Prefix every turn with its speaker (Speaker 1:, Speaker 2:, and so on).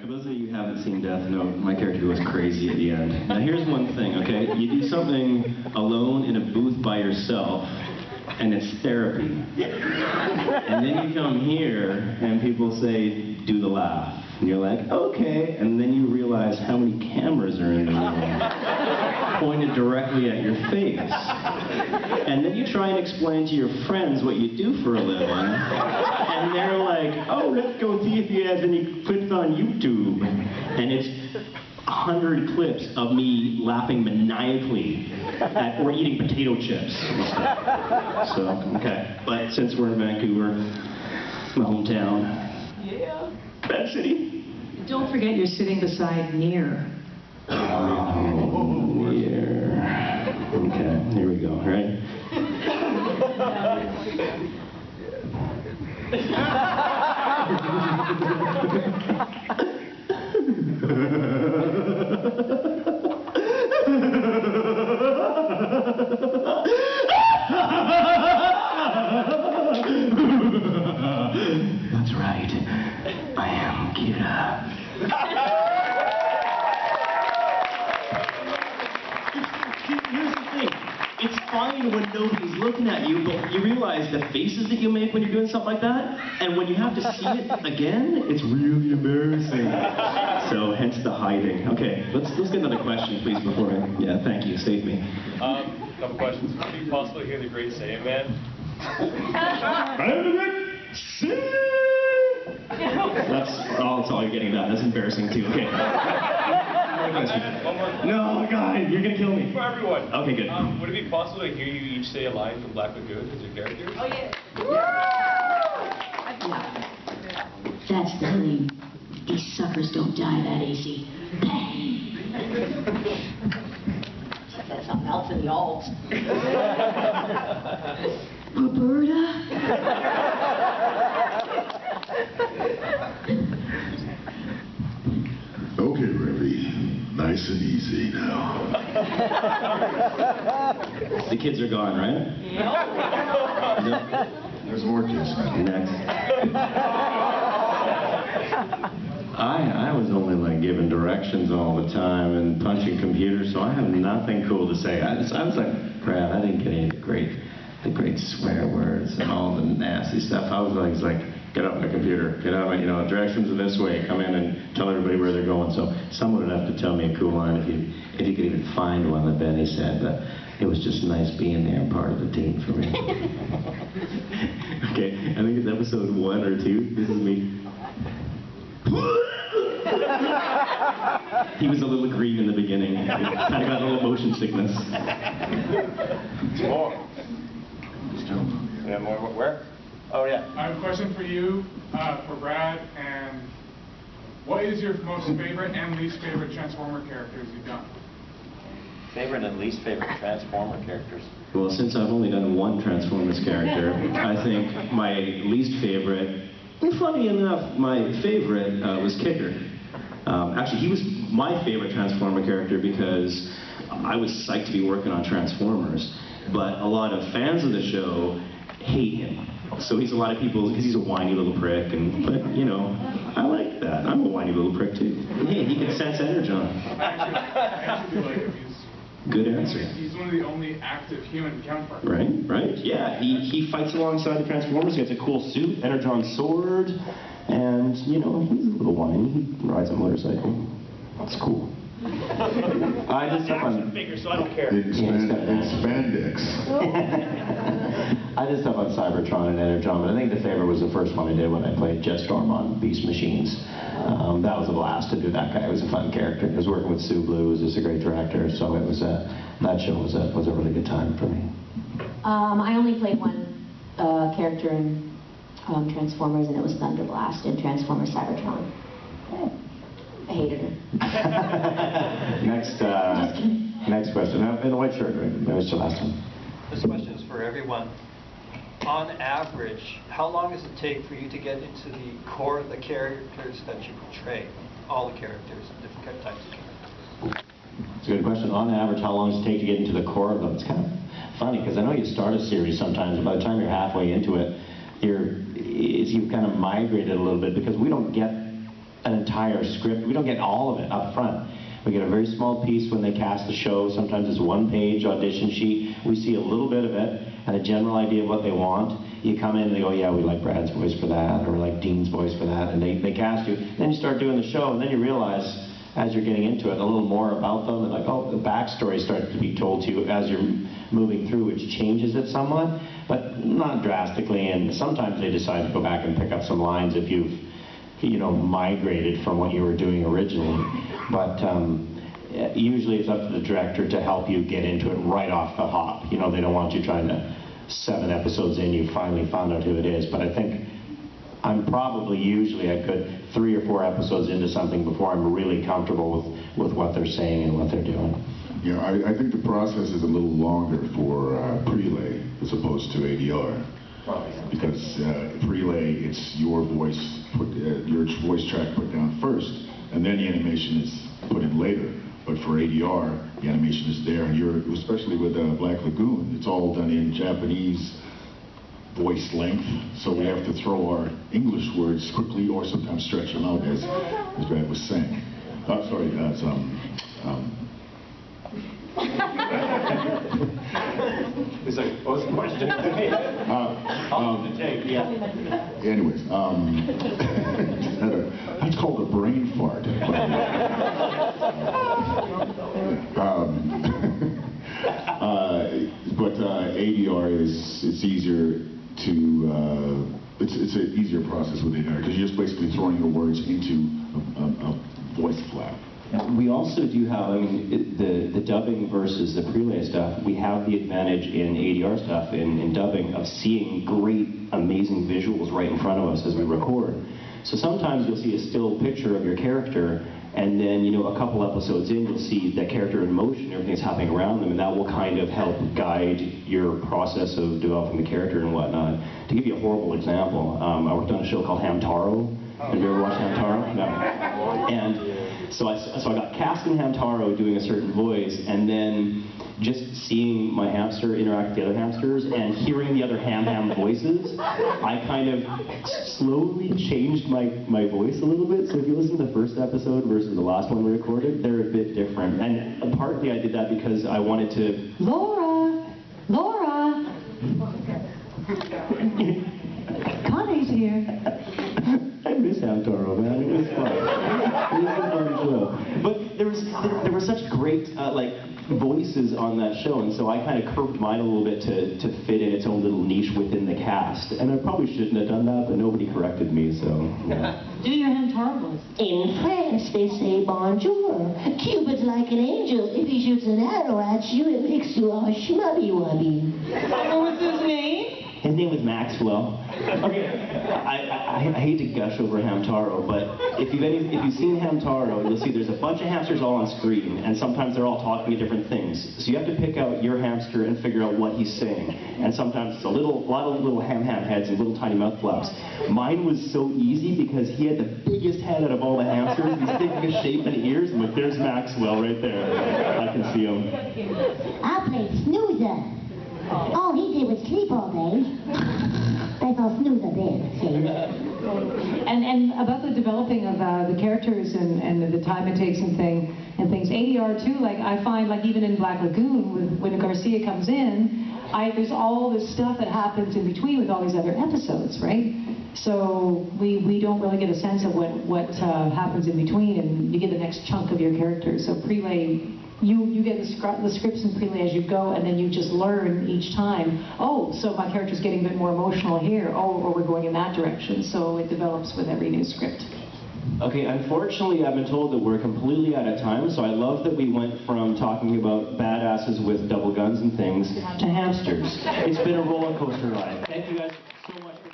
Speaker 1: for those of you who haven't seen Death Note, my character goes crazy at the end. Now here's one thing, okay? You do something alone in a booth by yourself, and it's therapy. And then you come here, and people say, do the laugh. And you're like, okay. And then you realize how many cameras are in the room, pointed directly at your face. And then you try and explain to your friends what you do for a living, and they're like, oh, let's go see if he has any clips on YouTube. And it's 100 clips of me laughing maniacally at, or eating potato chips. So, okay. But since we're in Vancouver, my hometown, yeah, bad city.
Speaker 2: Don't forget you're sitting beside Near.
Speaker 1: Near. Okay, here we go, right? That's right. I am Kira. Here's the thing. It's fine when nobody's looking at you, but you realize the faces that you make when you're doing something like that, and when you have to see it again, it's really embarrassing. So, hence the hiding. Okay, let's get another question, please, before I... Yeah, thank you. Save me.
Speaker 3: Couple questions. Could you possibly hear the Great Saiyan Man?
Speaker 1: That's all you're getting done. That's embarrassing, too. Okay. One more. No, God, you're gonna kill me.
Speaker 3: For everyone.
Speaker 1: Okay, good.
Speaker 3: Would it be possible to hear you each say a line from Black Lagoon as your characters?
Speaker 2: Oh, yeah.
Speaker 4: That's the thing. These suckers don't die that easy. Bang! That's something else in the alts. Roberta?
Speaker 5: Okay, Revy. Nice and easy now.
Speaker 1: The kids are gone, right? Yep.
Speaker 5: There's more kids.
Speaker 1: Next. I was only like giving directions all the time and punching computers, so I have nothing cool to say. I was like, crap, I didn't get any of the great swear words and all the nasty stuff. I was like, get up my computer, get out my, directions are this way, come in and tell everybody where they're going. So someone would have to tell me a cool line if you could even find one that Benny said, but it was just nice being there and part of the team for me. Okay, I think it's episode 1 or 2. This is me. He was a little green in the beginning. Kind of got a little motion sickness.
Speaker 3: More. Yeah, more. Where? Oh, yeah.
Speaker 6: I have a question for you, for Brad, and what is your most favorite and least favorite Transformer characters you've done?
Speaker 7: Favorite and least favorite Transformer characters?
Speaker 1: Well, since I've only done one Transformers character, I think my least favorite, and funny enough, my favorite was Kicker. Actually, he was my favorite Transformer character because I was psyched to be working on Transformers, but a lot of fans of the show hate him. So he's a lot of people, because he's a whiny little prick, but I like that. I'm a whiny little prick too. Hey, he can sense Energon.
Speaker 6: I actually do like him.
Speaker 1: Good answer.
Speaker 6: He's one of the only active human counterparts.
Speaker 1: Right? Yeah, he fights alongside the Transformers. He has a cool suit, Energon sword, and, he's a little whiny. He rides a motorcycle. That's cool. I did stuff on...
Speaker 3: figure, so I don't care.
Speaker 5: Spandex.
Speaker 1: I did stuff on Cybertron and Energon, but I think the favorite was the first one I did when I played Jetstorm on Beast Machines. That was a blast to do that guy. It was a fun character. I was working with Sue Blue, who was just a great director, so it was that show was a really good time for me.
Speaker 4: I only played one character in Transformers, and it was Thunderblast in Transformers Cybertron. I hated her.
Speaker 1: Next question. In the white shirt, right? That was the last one.
Speaker 7: This question is for everyone. On average, how long does it take for you to get into the core of the characters that you portray? All the characters, different types of characters.
Speaker 1: It's a good question. On average, how long does it take to get into the core of them? It's kind of funny, because I know you start a series sometimes, and by the time you're halfway into it, you've kind of migrated a little bit, because we don't get an entire script. We don't get all of it up front. We get a very small piece when they cast the show. Sometimes it's one-page audition sheet. We see a little bit of it and a general idea of what they want. You come in and they go, yeah, we like Brad's voice for that, or we like Dean's voice for that, and they cast you. Then you start doing the show, and then you realize, as you're getting into it, a little more about them, and like, oh, the backstory starts to be told to you as you're moving through, which changes it somewhat, but not drastically, and sometimes they decide to go back and pick up some lines if you've migrated from what you were doing originally. But usually it's up to the director to help you get into it right off the hop. They don't want you trying to 7 episodes in, you finally found out who it is. But I think I'm probably usually a good 3 or 4 episodes into something before I'm really comfortable with what they're saying and what they're doing.
Speaker 5: Yeah, I think the process is a little longer for prelay as opposed to ADR. Because prelay, it's your voice track put down first, and then the animation is put in later. But for ADR, the animation is there, and especially with Black Lagoon, it's all done in Japanese voice length, so we have to throw our English words quickly or sometimes stretch them out, as Brad was saying.
Speaker 1: It's like, what's the question?
Speaker 5: Anyways, that's called a brain fart. But ADR it's easier to it's an easier process with ADR because you're just basically throwing your words into a voice flap.
Speaker 1: We also do have, the dubbing versus the prelay stuff, we have the advantage in ADR stuff, in dubbing, of seeing great, amazing visuals right in front of us as we record. So sometimes you'll see a still picture of your character, and then, a couple episodes in, you'll see that character in motion, everything's happening around them, and that will kind of help guide your process of developing the character and whatnot. To give you a horrible example, I worked on a show called Hamtaro. Have you ever watched Hamtaro? No. And so I got cast in Hamtaro doing a certain voice, and then just seeing my hamster interact with the other hamsters and hearing the other ham voices, I kind of slowly changed my voice a little bit. So if you listen to the first episode versus the last one we recorded, they're a bit different. And partly I did that because I wanted to... Laura!
Speaker 2: Connie's here.
Speaker 1: I miss Hamtaro, man. It was fun. It was a fun show. But there were such great voices on that show, and so I kind of curved mine a little bit to fit in its own little niche within the cast. And I probably shouldn't have done that, but nobody corrected me, so yeah.
Speaker 2: Do your Hamtaro voice.
Speaker 8: In France, they say bonjour. Cupid's like an angel. If he shoots an arrow at you, it makes you all schmubby-wubby.
Speaker 2: What's his name?
Speaker 1: His name was Maxwell. Okay, I hate to gush over Hamtaro, but if you've seen Hamtaro, you'll see there's a bunch of hamsters all on screen, and sometimes they're all talking at different things. So you have to pick out your hamster and figure out what he's saying. And sometimes it's a lot of little ham heads and little tiny mouth flaps. Mine was so easy because he had the biggest head out of all the hamsters, these biggest shape and ears. I'm like, there's Maxwell right there. I can see him.
Speaker 8: I played Snoozer. All he did was sleep all day. That's all Snoozer did, see?
Speaker 2: And about the developing of the characters and the time it takes and things, ADR too, I find even in Black Lagoon, when Garcia comes in, there's all this stuff that happens in between with all these other episodes, right? So we don't really get a sense of what happens in between, and you get the next chunk of your characters. So prelay, you get the scripts in prelay as you go, and then you just learn each time, oh, so my character's getting a bit more emotional here, oh, or we're going in that direction. So it develops with every new script.
Speaker 1: Okay, unfortunately I've been told that we're completely out of time, so I love that we went from talking about badasses with double guns and things to hamsters. It's been a roller coaster ride. Thank you guys so much for...